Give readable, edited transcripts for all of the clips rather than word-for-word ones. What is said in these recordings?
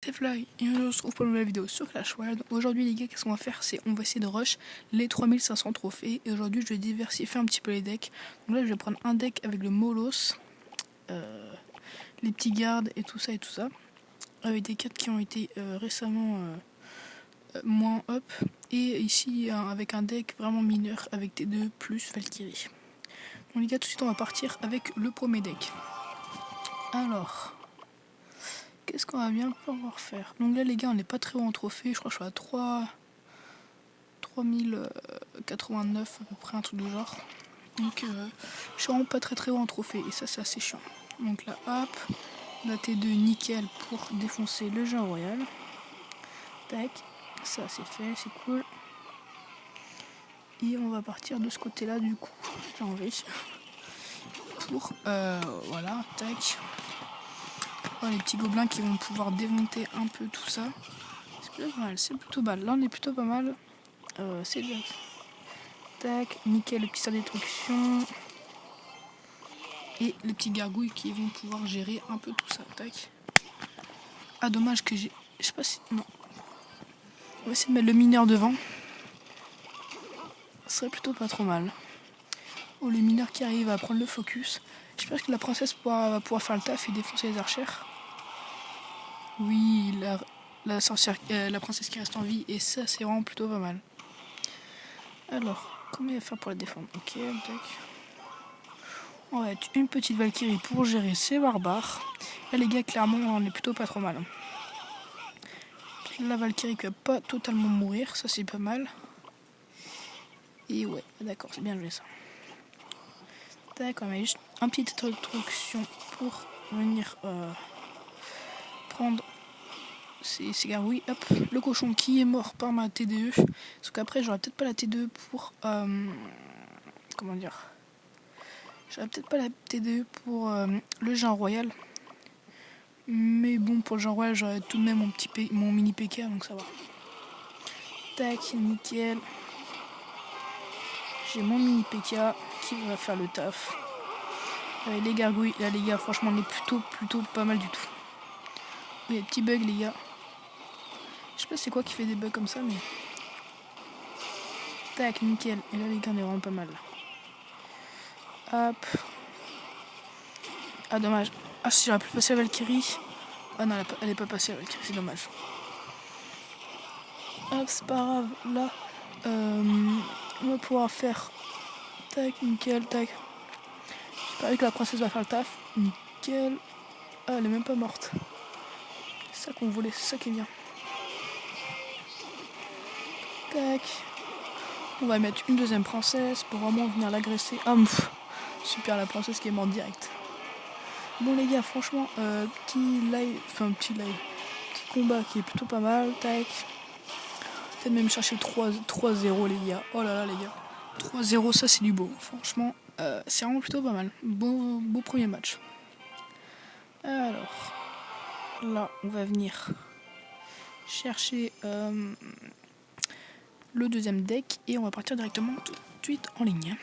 C'est Fly et on se retrouve pour une nouvelle vidéo sur Clash Royale. Aujourd'hui les gars, qu'est-ce qu'on va faire? C'est on va essayer de rush les 3500 trophées. Et aujourd'hui je vais diversifier un petit peu les decks. Donc là je vais prendre un deck avec le Molos, les petits gardes et tout ça avec des cartes qui ont été récemment moins up. Et ici avec un deck vraiment mineur avec T2 plus Valkyrie. Donc les gars, tout de suite on va partir avec le premier deck. Alors, qu'est-ce qu'on va bien pouvoir faire? Donc là les gars, on n'est pas très haut en trophée, je crois que je suis à 3089 à peu près, un truc du genre. Donc je suis vraiment pas très haut en trophée et ça c'est assez chiant. Donc là hop, la T2 nickel pour défoncer le Géant Royal. Tac, ça c'est fait, c'est cool. Et on va partir de ce côté là du coup, j'ai envie. Pour voilà, tac. Voilà, les petits gobelins qui vont pouvoir démonter un peu tout ça. C'est plutôt pas mal, c'est plutôt mal. Là on est plutôt pas mal. C'est bien. Tac, nickel, le petit sort de destruction. Et les petits gargouilles qui vont pouvoir gérer un peu tout ça. Tac. Ah, dommage que j'ai. Je sais pas si. Non. On va essayer de mettre le mineur devant. Ce serait plutôt pas trop mal. Oh, le mineur qui arrive à prendre le focus. J'espère que la princesse va pouvoir faire le taf et défoncer les archères. Oui, la sorcière, la princesse qui reste en vie. Et ça, c'est vraiment plutôt pas mal. Alors, comment il va faire pour la défendre? Ok, tac. On va mettre une petite Valkyrie pour gérer ces barbares. Là les gars, clairement on est plutôt pas trop mal. La Valkyrie qui va pas totalement mourir, ça c'est pas mal. Et ouais, d'accord, c'est bien joué ça. D'accord, mais juste un petit introduction pour venir prendre ces gargouilles. Hop, le cochon qui est mort par ma TDE. Sauf qu'après j'aurai peut-être pas la T2 pour... comment dire? J'aurai peut-être pas la TDE pour le Géant Royal. Mais bon, pour le Géant Royal, j'aurai tout de même mon mini PK, donc ça va. Tac, nickel. J'ai mon mini PK qui va faire le taf. Avec les gargouilles, là les gars, franchement, on est plutôt pas mal du tout. Il y a des petits bugs, les gars. Je sais pas c'est quoi qui fait des bugs comme ça, mais... Tac, nickel. Et là, les gars, on est vraiment pas mal. Hop. Ah, dommage. Ah, si j'aurais pu passer à Valkyrie. Ah non, elle est pas passée à Valkyrie, c'est dommage. Hop, c'est pas grave. Là, on va pouvoir faire... Tac, nickel, tac. J'espère que la princesse va faire le taf. Nickel. Ah, elle est même pas morte. C'est ça qu'on voulait, c'est ça qui est bien. Tac. On va mettre une deuxième princesse pour vraiment venir l'agresser. Ah, super, la princesse qui est morte direct. Bon les gars, franchement, petit combat qui est plutôt pas mal. Tac. Peut-être même chercher le 3-0 les gars. Oh là là les gars. 3-0, ça c'est du beau. Franchement, c'est vraiment plutôt pas mal. Beau premier match. Alors, là, on va venir chercher le deuxième deck et on va partir directement tout de suite en ligne.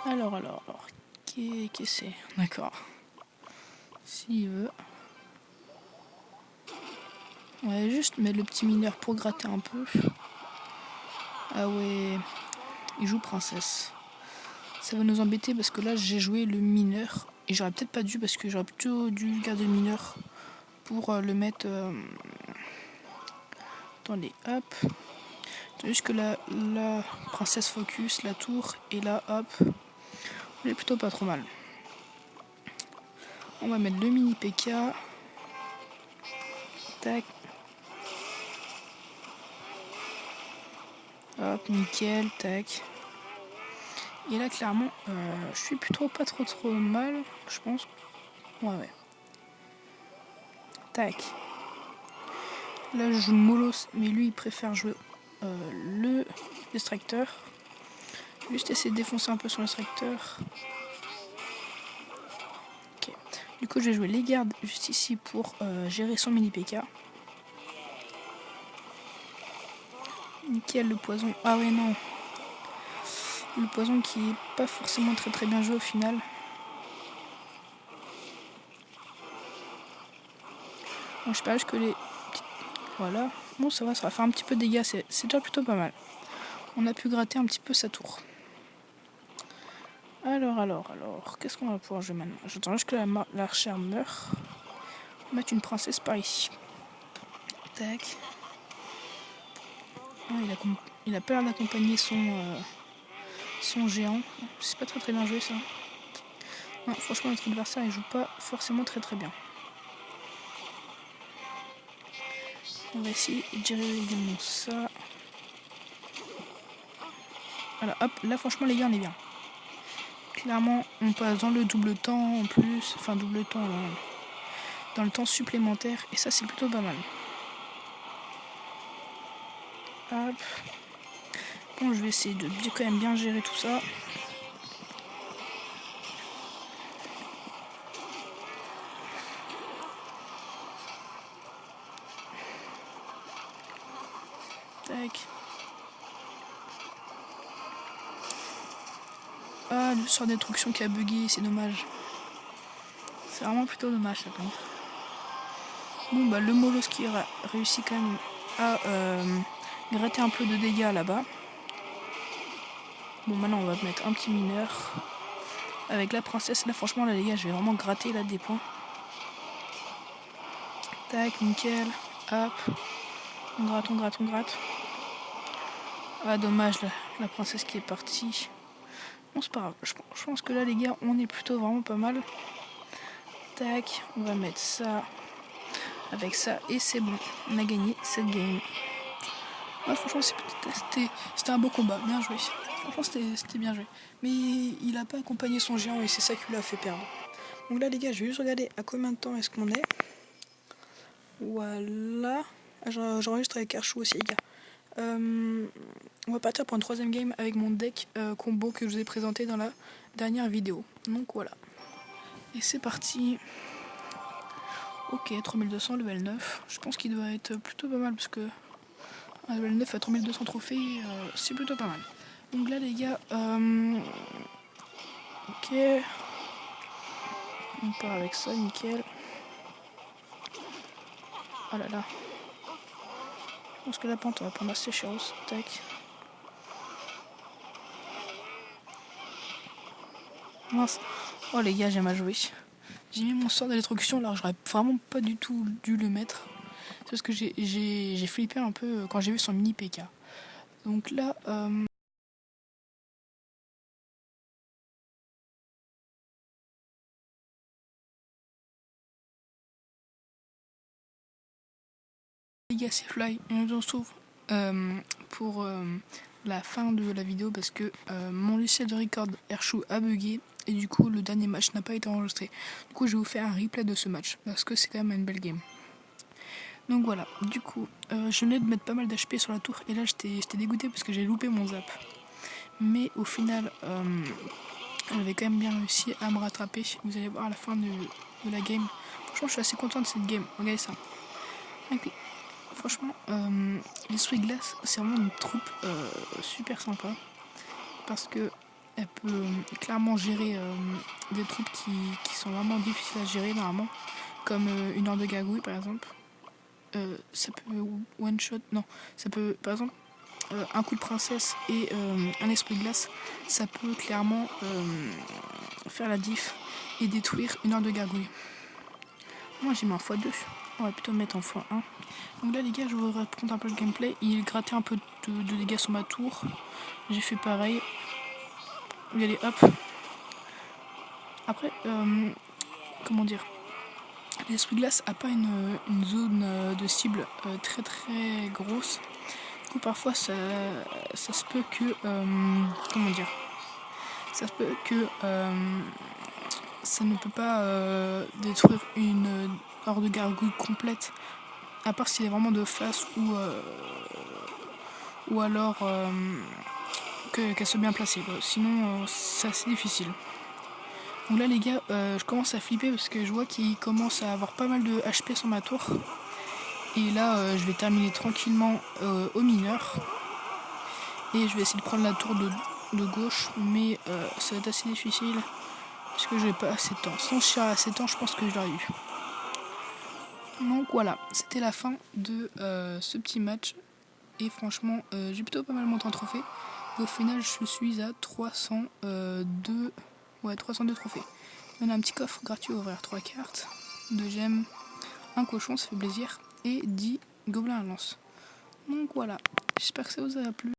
Alors, qu'est-ce que c'est? D'accord. S'il veut. On va juste mettre le petit mineur pour gratter un peu. Ah ouais, il joue princesse. Ça va nous embêter parce que là j'ai joué le mineur. Et j'aurais peut-être pas dû parce que j'aurais plutôt dû garder le mineur pour le mettre dans les hop. Juste que la princesse focus, la tour, et là hop. On est plutôt pas trop mal. On va mettre le mini PK. Tac. Hop, nickel, tac. Et là, clairement, je suis plutôt pas trop mal, je pense. Ouais. Tac. Là, je joue le Molos, mais lui, il préfère jouer le extracteur. Juste essayer de défoncer un peu son extracteur. Ok. Du coup, je vais jouer les gardes juste ici pour gérer son mini PK. Nickel, le poison. Ah ouais, non. Le poison qui est pas forcément très bien joué au final. Bon, j'espère juste que les petites... Voilà. Bon, ça va faire un petit peu de dégâts, c'est déjà plutôt pas mal. On a pu gratter un petit peu sa tour. Alors, qu'est-ce qu'on va pouvoir jouer maintenant? J'attends juste que l'archère meure. On va mettre une princesse par ici. Tac. Ah, il a pas l'air d'accompagner son géant. C'est pas très bien joué ça. Non, franchement, notre adversaire il joue pas forcément très bien. On va essayer de gérer également ça. Voilà, hop, là franchement les gars on est bien. Clairement on passe dans le double temps en plus, enfin double temps dans le temps supplémentaire et ça c'est plutôt pas mal. Hop. Bon, je vais essayer de quand même bien gérer tout ça. Tac. Ah, le sort de destruction qui a bugué, c'est dommage. C'est vraiment plutôt dommage ça quand même. Bon bah le Molos qui a réussi quand même à gratter un peu de dégâts là-bas. Bon maintenant on va mettre un petit mineur. Avec la princesse, là franchement là les gars je vais vraiment gratter là des points. Tac, nickel. Hop. On gratte. Ah dommage la princesse qui est partie. Bon c'est pas grave. Je pense que là les gars on est plutôt vraiment pas mal. Tac, on va mettre ça avec ça et c'est bon. On a gagné cette game. Ouais, franchement c'était un beau combat, bien joué. Franchement c'était bien joué. Mais il a pas accompagné son géant et c'est ça qui lui a fait perdre. Donc là les gars je vais juste regarder à combien de temps est-ce qu'on est. Voilà. Ah, j'enregistre avec Archou aussi les gars. On va partir pour une troisième game avec mon deck combo que je vous ai présenté dans la dernière vidéo. Donc voilà. Et c'est parti. Ok, 3200, level 9. Je pense qu'il doit être plutôt pas mal parce que un level 9 à 3200 trophées, c'est plutôt pas mal. Donc là les gars, ok. On part avec ça, nickel. Oh là là. Je pense que la pente on va prendre assez cher. Tac. Mince. Oh les gars, j'ai mal joué. J'ai mis mon sort d'électrocution alors j'aurais vraiment pas du tout dû le mettre. C'est parce que j'ai flippé un peu quand j'ai vu son mini PK. Donc là... les gars, c'est Fly. On se retrouve pour la fin de la vidéo parce que mon logiciel de record Airshou a bugué et du coup le dernier match n'a pas été enregistré. Du coup je vais vous faire un replay de ce match parce que c'est quand même une belle game. Donc voilà, du coup je venais de mettre pas mal d'HP sur la tour et là j'étais dégoûté parce que j'ai loupé mon zap. Mais au final j'avais quand même bien réussi à me rattraper. Vous allez voir à la fin de la game. Franchement je suis assez content de cette game, regardez ça. Okay. Franchement, l'esprit glace, c'est vraiment une troupe super sympa parce que elle peut clairement gérer des troupes qui sont vraiment difficiles à gérer normalement, comme une horde de gargouilles par exemple. Ça peut one shot, non, ça peut par exemple un coup de princesse et un esprit glace, ça peut clairement faire la diff et détruire une horde de gargouilles. Moi j'ai mis en x2. On va plutôt mettre en x1. Donc là les gars je vous raconte un peu le gameplay. Il grattait un peu de dégâts sur ma tour. J'ai fait pareil. Regardez hop. Après comment dire, l'esprit glace a pas une zone de cible très grosse. Du coup parfois ça se peut que comment dire, ça se peut que ça ne peut pas détruire une horde de gargouilles complète. À part s'il est vraiment de face ou alors qu'elle soit bien placée. Quoi. Sinon, c'est assez difficile. Donc là, les gars, je commence à flipper parce que je vois qu'il commence à avoir pas mal de HP sur ma tour. Et là, je vais terminer tranquillement au mineur. Et je vais essayer de prendre la tour de gauche. Mais ça va être assez difficile parce que je n'ai pas assez de temps. Sinon, si j'ai assez de temps, je pense que je l'aurais eu. Donc voilà, c'était la fin de ce petit match. Et franchement, j'ai plutôt pas mal monté en trophée. Et au final, je suis à 302, 302 trophées. On a un petit coffre gratuit à ouvrir, 3 cartes, 2 gemmes, un cochon, ça fait plaisir, et 10 gobelins à lance. Donc voilà, j'espère que ça vous a plu.